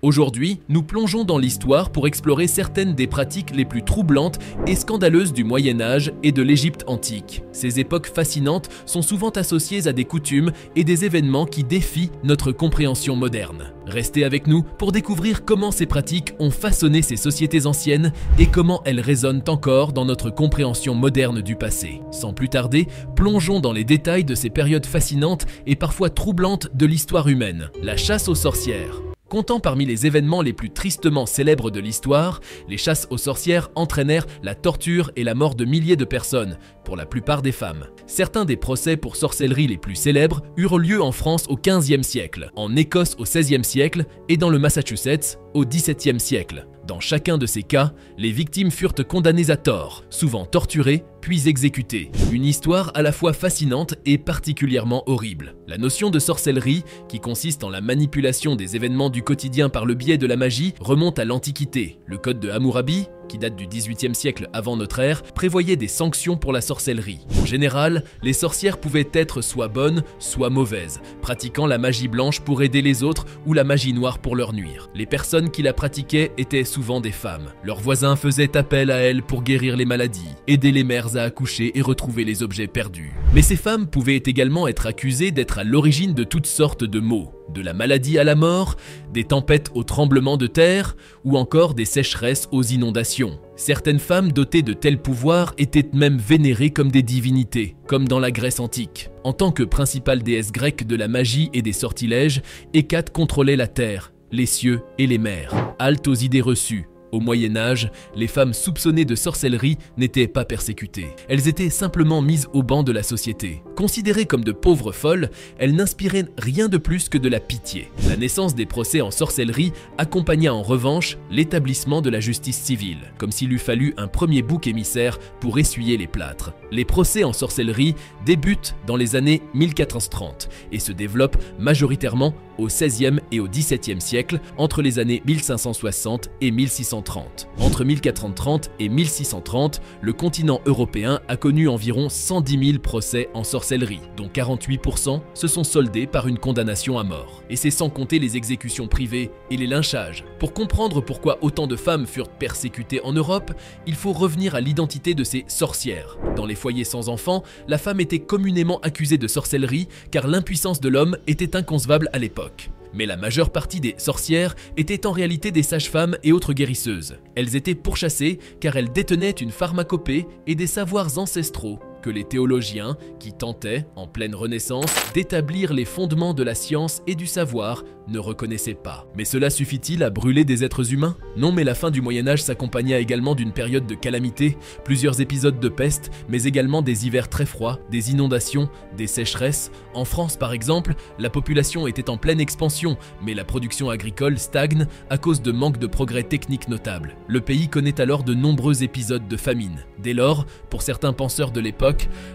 Aujourd'hui, nous plongeons dans l'histoire pour explorer certaines des pratiques les plus troublantes et scandaleuses du Moyen-Âge et de l'Égypte antique. Ces époques fascinantes sont souvent associées à des coutumes et des événements qui défient notre compréhension moderne. Restez avec nous pour découvrir comment ces pratiques ont façonné ces sociétés anciennes et comment elles résonnent encore dans notre compréhension moderne du passé. Sans plus tarder, plongeons dans les détails de ces périodes fascinantes et parfois troublantes de l'histoire humaine. La chasse aux sorcières. Comptant parmi les événements les plus tristement célèbres de l'histoire, les chasses aux sorcières entraînèrent la torture et la mort de milliers de personnes, pour la plupart des femmes. Certains des procès pour sorcellerie les plus célèbres eurent lieu en France au XVe siècle, en Écosse au XVIe siècle et dans le Massachusetts au XVIIe siècle. Dans chacun de ces cas, les victimes furent condamnées à tort, souvent torturées, puis exécutées. Une histoire à la fois fascinante et particulièrement horrible. La notion de sorcellerie, qui consiste en la manipulation des événements du quotidien par le biais de la magie, remonte à l'Antiquité. Le code de Hammurabi, qui date du XVIIIe siècle avant notre ère, prévoyait des sanctions pour la sorcellerie. En général, les sorcières pouvaient être soit bonnes, soit mauvaises, pratiquant la magie blanche pour aider les autres ou la magie noire pour leur nuire. Les personnes qui la pratiquaient étaient souvent des femmes. Leurs voisins faisaient appel à elles pour guérir les maladies, aider les mères à accoucher et retrouver les objets perdus. Mais ces femmes pouvaient également être accusées d'être à l'origine de toutes sortes de maux. De la maladie à la mort, des tempêtes aux tremblements de terre ou encore des sécheresses aux inondations. Certaines femmes dotées de tels pouvoirs étaient même vénérées comme des divinités, comme dans la Grèce antique. En tant que principale déesse grecque de la magie et des sortilèges, Hécate contrôlait la terre, les cieux et les mers. Halte aux idées reçues. Au Moyen-Âge, les femmes soupçonnées de sorcellerie n'étaient pas persécutées. Elles étaient simplement mises au banc de la société. Considérées comme de pauvres folles, elles n'inspiraient rien de plus que de la pitié. La naissance des procès en sorcellerie accompagna en revanche l'établissement de la justice civile, comme s'il eût fallu un premier bouc émissaire pour essuyer les plâtres. Les procès en sorcellerie débutent dans les années 1430 et se développent majoritairement au XVIe et au XVIIe siècle, entre les années 1560 et 1630. Entre 1430 et 1630, le continent européen a connu environ 110 000 procès en sorcellerie, dont 48% se sont soldés par une condamnation à mort. Et c'est sans compter les exécutions privées et les lynchages. Pour comprendre pourquoi autant de femmes furent persécutées en Europe, il faut revenir à l'identité de ces sorcières. Dans les foyers sans enfants, la femme était communément accusée de sorcellerie car l'impuissance de l'homme était inconcevable à l'époque. Mais la majeure partie des sorcières étaient en réalité des sages-femmes et autres guérisseuses. Elles étaient pourchassées car elles détenaient une pharmacopée et des savoirs ancestraux que les théologiens, qui tentaient, en pleine Renaissance, d'établir les fondements de la science et du savoir, ne reconnaissaient pas. Mais cela suffit-il à brûler des êtres humains? Non, mais la fin du Moyen-Âge s'accompagna également d'une période de calamité, plusieurs épisodes de peste, mais également des hivers très froids, des inondations, des sécheresses. En France, par exemple, la population était en pleine expansion, mais la production agricole stagne à cause de manque de progrès techniques notables. Le pays connaît alors de nombreux épisodes de famine. Dès lors, pour certains penseurs de l'époque,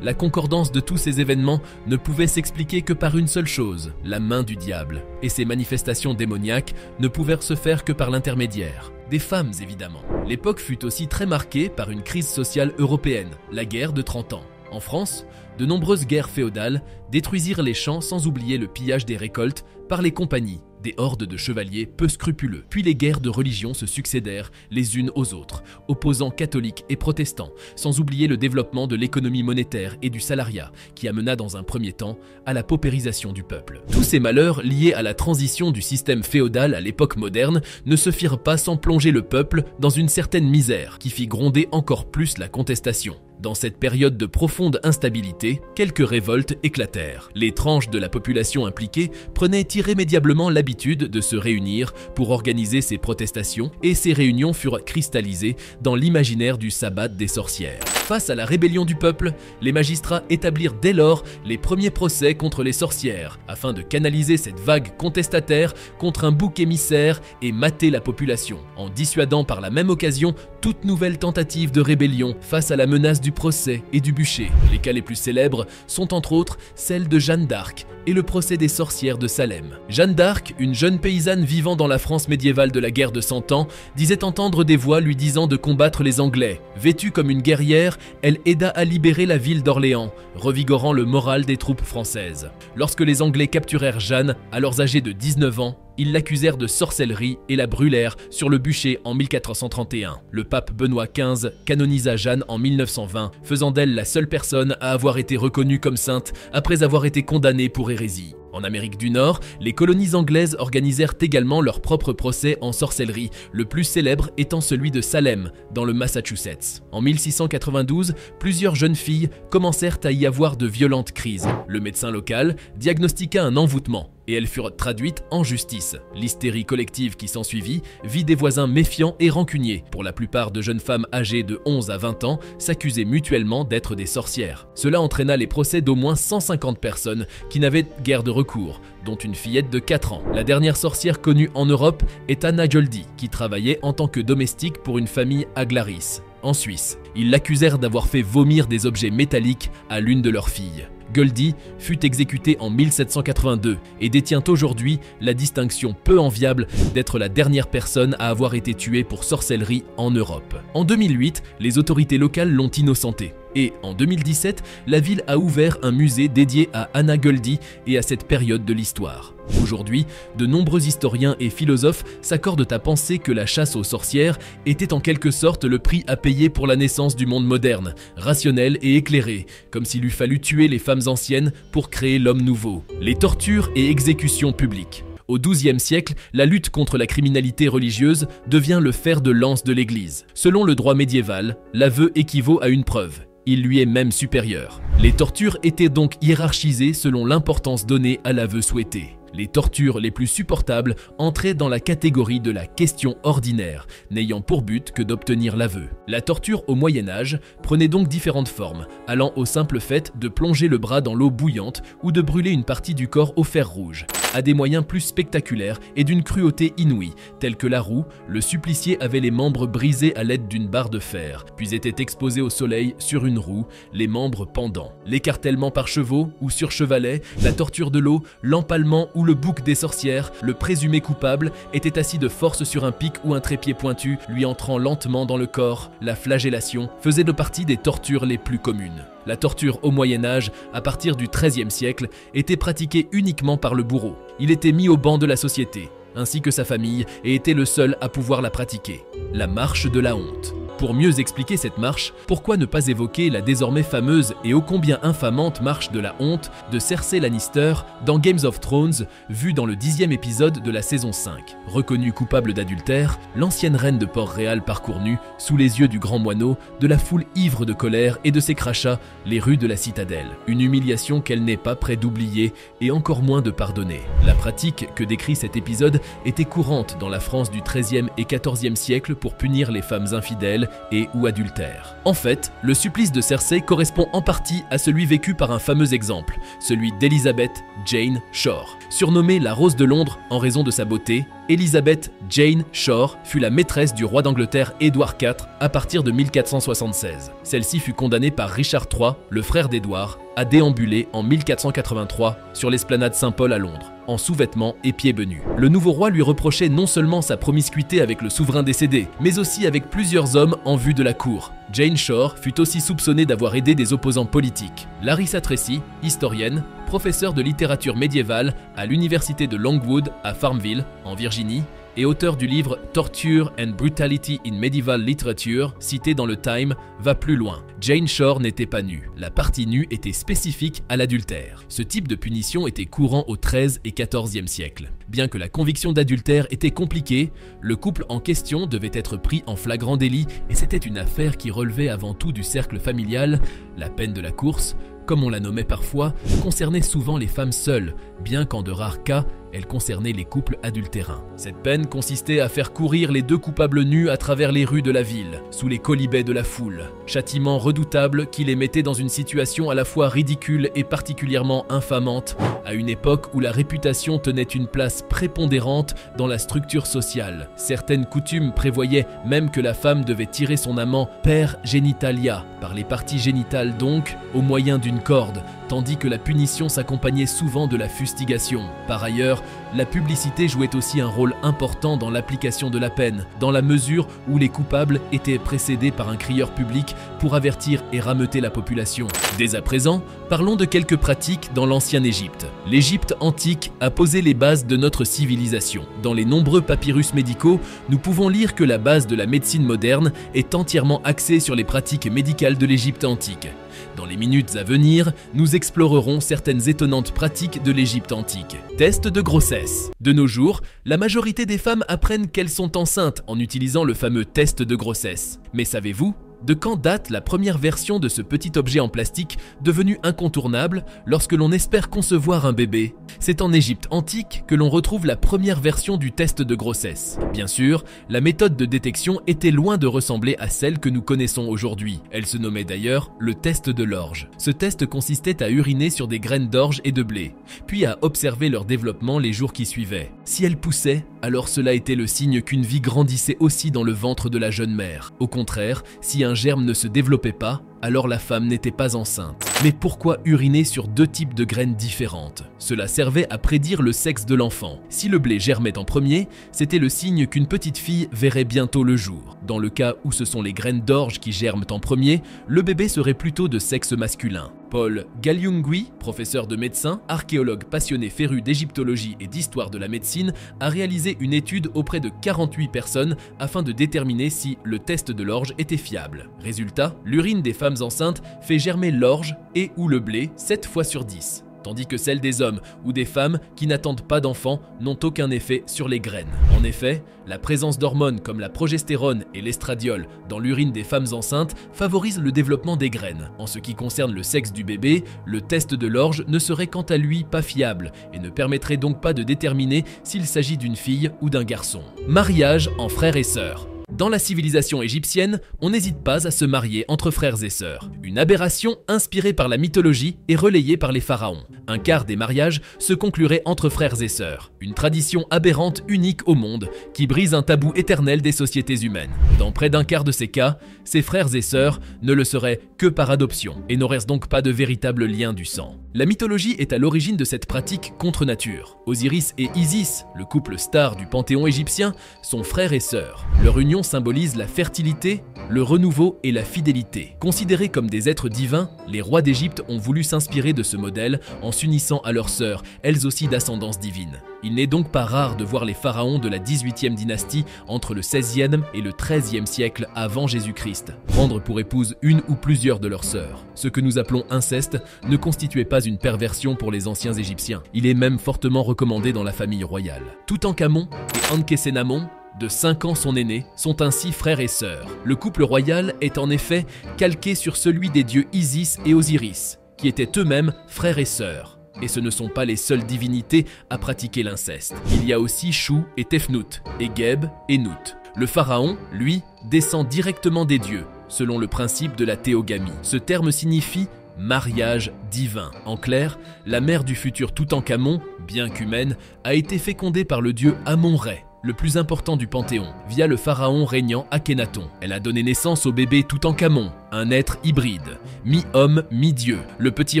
la concordance de tous ces événements ne pouvait s'expliquer que par une seule chose, la main du diable. Et ces manifestations démoniaques ne pouvaient se faire que par l'intermédiaire des femmes, évidemment. L'époque fut aussi très marquée par une crise sociale européenne, la guerre de 30 ans. En France, de nombreuses guerres féodales détruisirent les champs sans oublier le pillage des récoltes par les compagnies, des hordes de chevaliers peu scrupuleux. Puis les guerres de religion se succédèrent les unes aux autres, opposant catholiques et protestants, sans oublier le développement de l'économie monétaire et du salariat, qui amena dans un premier temps à la paupérisation du peuple. Tous ces malheurs liés à la transition du système féodal à l'époque moderne ne se firent pas sans plonger le peuple dans une certaine misère, qui fit gronder encore plus la contestation. Dans cette période de profonde instabilité, quelques révoltes éclatèrent. Les tranches de la population impliquée prenaient irrémédiablement l'habitude de se réunir pour organiser ces protestations et ces réunions furent cristallisées dans l'imaginaire du sabbat des sorcières. Face à la rébellion du peuple, les magistrats établirent dès lors les premiers procès contre les sorcières afin de canaliser cette vague contestataire contre un bouc émissaire et mater la population, en dissuadant par la même occasion toute nouvelle tentative de rébellion face à la menace du procès et du bûcher. Les cas les plus célèbres sont entre autres celle de Jeanne d'Arc et le procès des sorcières de Salem. Jeanne d'Arc, une jeune paysanne vivant dans la France médiévale de la guerre de 100 ans, disait entendre des voix lui disant de combattre les Anglais. Vêtue comme une guerrière, elle aida à libérer la ville d'Orléans, revigorant le moral des troupes françaises. Lorsque les Anglais capturèrent Jeanne, alors âgée de 19 ans, Ils l'accusèrent de sorcellerie et la brûlèrent sur le bûcher en 1431. Le pape Benoît XV canonisa Jeanne en 1920, faisant d'elle la seule personne à avoir été reconnue comme sainte après avoir été condamnée pour hérésie. En Amérique du Nord, les colonies anglaises organisèrent également leur propre procès en sorcellerie, le plus célèbre étant celui de Salem, dans le Massachusetts. En 1692, plusieurs jeunes filles commencèrent à y avoir de violentes crises. Le médecin local diagnostiqua un envoûtement et elles furent traduites en justice. L'hystérie collective qui s'ensuivit vit des voisins méfiants et rancuniers. Pour la plupart de jeunes femmes âgées de 11 à 20 ans s'accusaient mutuellement d'être des sorcières. Cela entraîna les procès d'au moins 150 personnes qui n'avaient guère de recours, dont une fillette de 4 ans. La dernière sorcière connue en Europe est Anna Goldie, qui travaillait en tant que domestique pour une famille à Glaris, en Suisse. Ils l'accusèrent d'avoir fait vomir des objets métalliques à l'une de leurs filles. Goldie fut exécutée en 1782 et détient aujourd'hui la distinction peu enviable d'être la dernière personne à avoir été tuée pour sorcellerie en Europe. En 2008, les autorités locales l'ont innocentée. Et en 2017, la ville a ouvert un musée dédié à Anna Goldie et à cette période de l'histoire. Aujourd'hui, de nombreux historiens et philosophes s'accordent à penser que la chasse aux sorcières était en quelque sorte le prix à payer pour la naissance du monde moderne, rationnel et éclairé, comme s'il eût fallu tuer les femmes anciennes pour créer l'homme nouveau. Les tortures et exécutions publiques. Au XIIe siècle, la lutte contre la criminalité religieuse devient le fer de lance de l'Église. Selon le droit médiéval, l'aveu équivaut à une preuve. Il lui est même supérieur. Les tortures étaient donc hiérarchisées selon l'importance donnée à l'aveu souhaité. Les tortures les plus supportables entraient dans la catégorie de la question ordinaire, n'ayant pour but que d'obtenir l'aveu. La torture au Moyen-Âge prenait donc différentes formes, allant au simple fait de plonger le bras dans l'eau bouillante ou de brûler une partie du corps au fer rouge, à des moyens plus spectaculaires et d'une cruauté inouïe, tels que la roue. Le supplicié avait les membres brisés à l'aide d'une barre de fer, puis était exposé au soleil sur une roue, les membres pendants. L'écartèlement par chevaux ou sur chevalet, la torture de l'eau, l'empalement ou le bouc des sorcières, le présumé coupable était assis de force sur un pic ou un trépied pointu, lui entrant lentement dans le corps. La flagellation faisait de partie des tortures les plus communes. La torture au Moyen-Âge, à partir du XIIIe siècle, était pratiquée uniquement par le bourreau. Il était mis au ban de la société, ainsi que sa famille, et était le seul à pouvoir la pratiquer. La marche de la honte. Pour mieux expliquer cette marche, pourquoi ne pas évoquer la désormais fameuse et ô combien infamante marche de la honte de Cersei Lannister dans Game of Thrones, vue dans le 10e épisode de la saison 5. Reconnue coupable d'adultère, l'ancienne reine de Port-Réal parcourt nue, sous les yeux du grand moineau, de la foule ivre de colère et de ses crachats, les rues de la citadelle. Une humiliation qu'elle n'est pas près d'oublier et encore moins de pardonner. La pratique que décrit cet épisode était courante dans la France du XIIIe et XIVe siècle pour punir les femmes infidèles et ou adultère. En fait, le supplice de Cersei correspond en partie à celui vécu par un fameux exemple, celui d'Elizabeth Jane Shore. Surnommée la Rose de Londres en raison de sa beauté, Elizabeth Jane Shore fut la maîtresse du roi d'Angleterre Édouard IV à partir de 1476. Celle-ci fut condamnée par Richard III, le frère d'Édouard, à déambuler en 1483 sur l'esplanade Saint-Paul à Londres, en sous-vêtements et pieds benus. Le nouveau roi lui reprochait non seulement sa promiscuité avec le souverain décédé, mais aussi avec plusieurs hommes en vue de la cour. Jane Shore fut aussi soupçonnée d'avoir aidé des opposants politiques. Larissa Tracy, historienne, professeure de littérature médiévale à l'université de Longwood à Farmville, en Virginie, et auteur du livre Torture and Brutality in Medieval Literature, cité dans le Time, va plus loin. Jane Shore n'était pas nue. La partie nue était spécifique à l'adultère. Ce type de punition était courant au XIIIe et XIVe siècle. Bien que la conviction d'adultère était compliquée, le couple en question devait être pris en flagrant délit et c'était une affaire qui relevait avant tout du cercle familial. La peine de la course, comme on la nommait parfois, concernait souvent les femmes seules, bien qu'en de rares cas, elle concernait les couples adultérins. Cette peine consistait à faire courir les deux coupables nus à travers les rues de la ville, sous les quolibets de la foule. Châtiment redoutable qui les mettait dans une situation à la fois ridicule et particulièrement infamante, à une époque où la réputation tenait une place prépondérante dans la structure sociale. Certaines coutumes prévoyaient même que la femme devait tirer son amant per genitalia, par les parties génitales donc, au moyen d'une corde, tandis que la punition s'accompagnait souvent de la fustigation. Par ailleurs, sûr, la publicité jouait aussi un rôle important dans l'application de la peine, dans la mesure où les coupables étaient précédés par un crieur public pour avertir et rameuter la population. Dès à présent, parlons de quelques pratiques dans l'ancienne Égypte. L'Égypte antique a posé les bases de notre civilisation. Dans les nombreux papyrus médicaux, nous pouvons lire que la base de la médecine moderne est entièrement axée sur les pratiques médicales de l'Égypte antique. Dans les minutes à venir, nous explorerons certaines étonnantes pratiques de l'Égypte antique. Test de grossesse. De nos jours, la majorité des femmes apprennent qu'elles sont enceintes en utilisant le fameux test de grossesse. Mais savez-vous de quand date la première version de ce petit objet en plastique devenu incontournable lorsque l'on espère concevoir un bébé? C'est en Égypte antique que l'on retrouve la première version du test de grossesse. Bien sûr, la méthode de détection était loin de ressembler à celle que nous connaissons aujourd'hui. Elle se nommait d'ailleurs le test de l'orge. Ce test consistait à uriner sur des graines d'orge et de blé, puis à observer leur développement les jours qui suivaient. Si elles poussaient, alors cela était le signe qu'une vie grandissait aussi dans le ventre de la jeune mère. Au contraire, si un germe ne se développait pas, alors la femme n'était pas enceinte. Mais pourquoi uriner sur deux types de graines différentes? Cela servait à prédire le sexe de l'enfant. Si le blé germait en premier, c'était le signe qu'une petite fille verrait bientôt le jour. Dans le cas où ce sont les graines d'orge qui germent en premier, le bébé serait plutôt de sexe masculin. Paul Galiungui, professeur de médecine, archéologue passionné féru d'égyptologie et d'histoire de la médecine, a réalisé une étude auprès de 48 personnes afin de déterminer si le test de l'orge était fiable. Résultat, l'urine des femmes enceintes fait germer l'orge et ou le blé 7 fois sur 10. Tandis que celles des hommes ou des femmes qui n'attendent pas d'enfants n'ont aucun effet sur les graines. En effet, la présence d'hormones comme la progestérone et l'estradiol dans l'urine des femmes enceintes favorise le développement des graines. En ce qui concerne le sexe du bébé, le test de l'orge ne serait quant à lui pas fiable et ne permettrait donc pas de déterminer s'il s'agit d'une fille ou d'un garçon. Mariage en frères et sœurs. Dans la civilisation égyptienne, on n'hésite pas à se marier entre frères et sœurs. Une aberration inspirée par la mythologie et relayée par les pharaons. Un quart des mariages se conclurait entre frères et sœurs. Une tradition aberrante unique au monde qui brise un tabou éternel des sociétés humaines. Dans près d'un quart de ces cas, ces frères et sœurs ne le seraient que par adoption et n'auraient donc pas de véritable lien du sang. La mythologie est à l'origine de cette pratique contre nature. Osiris et Isis, le couple star du panthéon égyptien, sont frères et sœurs. Leur union symbolise la fertilité, le renouveau et la fidélité. Considérés comme des êtres divins, les rois d'Égypte ont voulu s'inspirer de ce modèle en s'unissant à leurs sœurs, elles aussi d'ascendance divine. Il n'est donc pas rare de voir les pharaons de la 18e dynastie entre le 16e et le 13e siècle avant Jésus-Christ prendre pour épouse une ou plusieurs de leurs sœurs. Ce que nous appelons inceste ne constituait pas une perversion pour les anciens Égyptiens. Il est même fortement recommandé dans la famille royale. Toutankhamon et Ankhésénamon, de 5 ans son aîné, sont ainsi frères et sœurs. Le couple royal est en effet calqué sur celui des dieux Isis et Osiris, qui étaient eux-mêmes frères et sœurs. Et ce ne sont pas les seules divinités à pratiquer l'inceste. Il y a aussi Chou et Tefnut, et Geb et Nout. Le pharaon, lui, descend directement des dieux, selon le principe de la théogamie. Ce terme signifie mariage divin. En clair, la mère du futur Toutankhamon, bien qu'humaine, a été fécondée par le dieu Amon-Ré, le plus important du panthéon, via le pharaon régnant Akhenaton. Elle a donné naissance au bébé Toutankhamon, un être hybride, mi-homme, mi-dieu. Le petit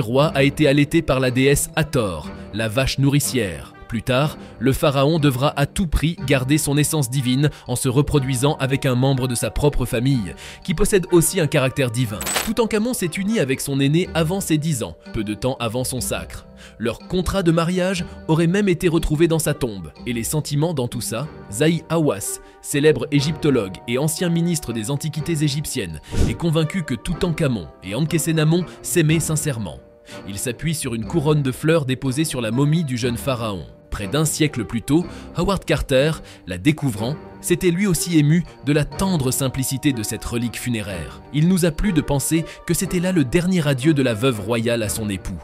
roi a été allaité par la déesse Hathor, la vache nourricière. Plus tard, le pharaon devra à tout prix garder son essence divine en se reproduisant avec un membre de sa propre famille, qui possède aussi un caractère divin. Toutankhamon s'est uni avec son aîné avant ses 10 ans, peu de temps avant son sacre. Leur contrat de mariage aurait même été retrouvé dans sa tombe. Et les sentiments dans tout ça, Zahi Hawass, célèbre égyptologue et ancien ministre des Antiquités égyptiennes, est convaincu que Toutankhamon et Ankhésénamon s'aimaient sincèrement. Il s'appuie sur une couronne de fleurs déposée sur la momie du jeune pharaon. Près d'un siècle plus tôt, Howard Carter, la découvrant, s'était lui aussi ému de la tendre simplicité de cette relique funéraire. Il nous a plu de penser que c'était là le dernier adieu de la veuve royale à son époux.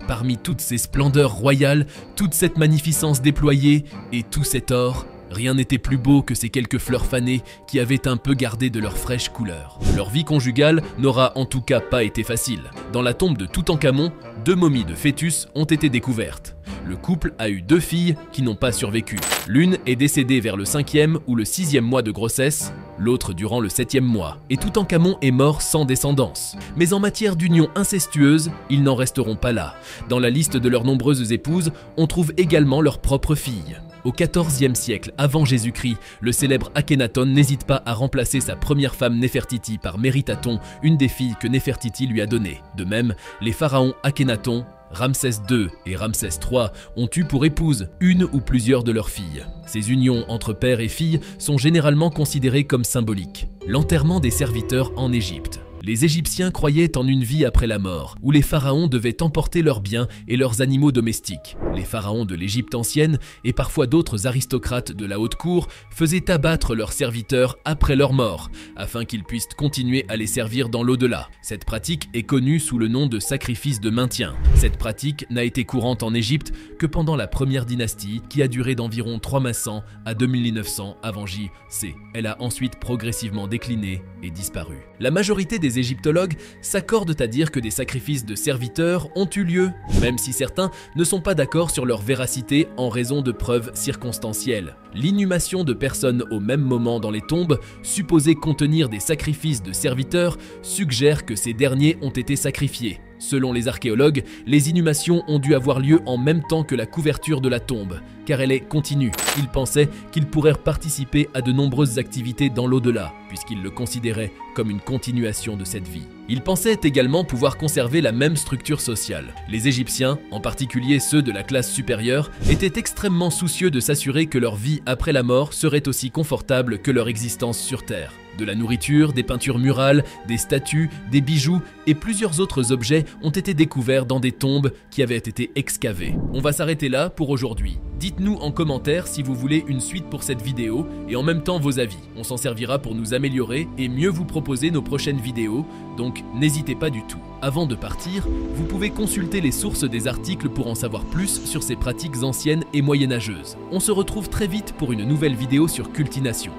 Parmi toutes ces splendeurs royales, toute cette magnificence déployée et tout cet or, rien n'était plus beau que ces quelques fleurs fanées qui avaient un peu gardé de leur fraîche couleur. Leur vie conjugale n'aura en tout cas pas été facile. Dans la tombe de Toutankhamon, 2 momies de fœtus ont été découvertes. Le couple a eu 2 filles qui n'ont pas survécu. L'une est décédée vers le 5e ou le 6e mois de grossesse, l'autre durant le 7e mois, et Toutankhamon est mort sans descendance. Mais en matière d'union incestueuse, ils n'en resteront pas là. Dans la liste de leurs nombreuses épouses, on trouve également leurs propres filles. Au XIVe siècle avant Jésus-Christ, le célèbre Akhenaton n'hésite pas à remplacer sa première femme Néfertiti par Méritaton, une des filles que Néfertiti lui a données. De même, les pharaons Akhenaton, Ramsès II et Ramsès III ont eu pour épouse une ou plusieurs de leurs filles. Ces unions entre père et fille sont généralement considérées comme symboliques. L'enterrement des serviteurs en Égypte. Les Égyptiens croyaient en une vie après la mort, où les pharaons devaient emporter leurs biens et leurs animaux domestiques. Les pharaons de l'Égypte ancienne, et parfois d'autres aristocrates de la haute cour, faisaient abattre leurs serviteurs après leur mort, afin qu'ils puissent continuer à les servir dans l'au-delà. Cette pratique est connue sous le nom de sacrifice de maintien. Cette pratique n'a été courante en Égypte que pendant la première dynastie, qui a duré d'environ 3500 à 2900 avant J.C. Elle a ensuite progressivement décliné et disparu. La majorité des égyptologues s'accordent à dire que des sacrifices de serviteurs ont eu lieu, même si certains ne sont pas d'accord sur leur véracité en raison de preuves circonstancielles. L'inhumation de personnes au même moment dans les tombes, supposées contenir des sacrifices de serviteurs, suggère que ces derniers ont été sacrifiés. Selon les archéologues, les inhumations ont dû avoir lieu en même temps que la couverture de la tombe, car elle est continue. Ils pensaient qu'ils pourraient participer à de nombreuses activités dans l'au-delà, puisqu'ils le considéraient comme une continuation de cette vie. Ils pensaient également pouvoir conserver la même structure sociale. Les Égyptiens, en particulier ceux de la classe supérieure, étaient extrêmement soucieux de s'assurer que leur vie après la mort serait aussi confortable que leur existence sur Terre. De la nourriture, des peintures murales, des statues, des bijoux et plusieurs autres objets ont été découverts dans des tombes qui avaient été excavées. On va s'arrêter là pour aujourd'hui. Dites-nous en commentaire si vous voulez une suite pour cette vidéo et en même temps vos avis. On s'en servira pour nous améliorer et mieux vous proposer nos prochaines vidéos, donc n'hésitez pas du tout. Avant de partir, vous pouvez consulter les sources des articles pour en savoir plus sur ces pratiques anciennes et moyenâgeuses. On se retrouve très vite pour une nouvelle vidéo sur Cultination.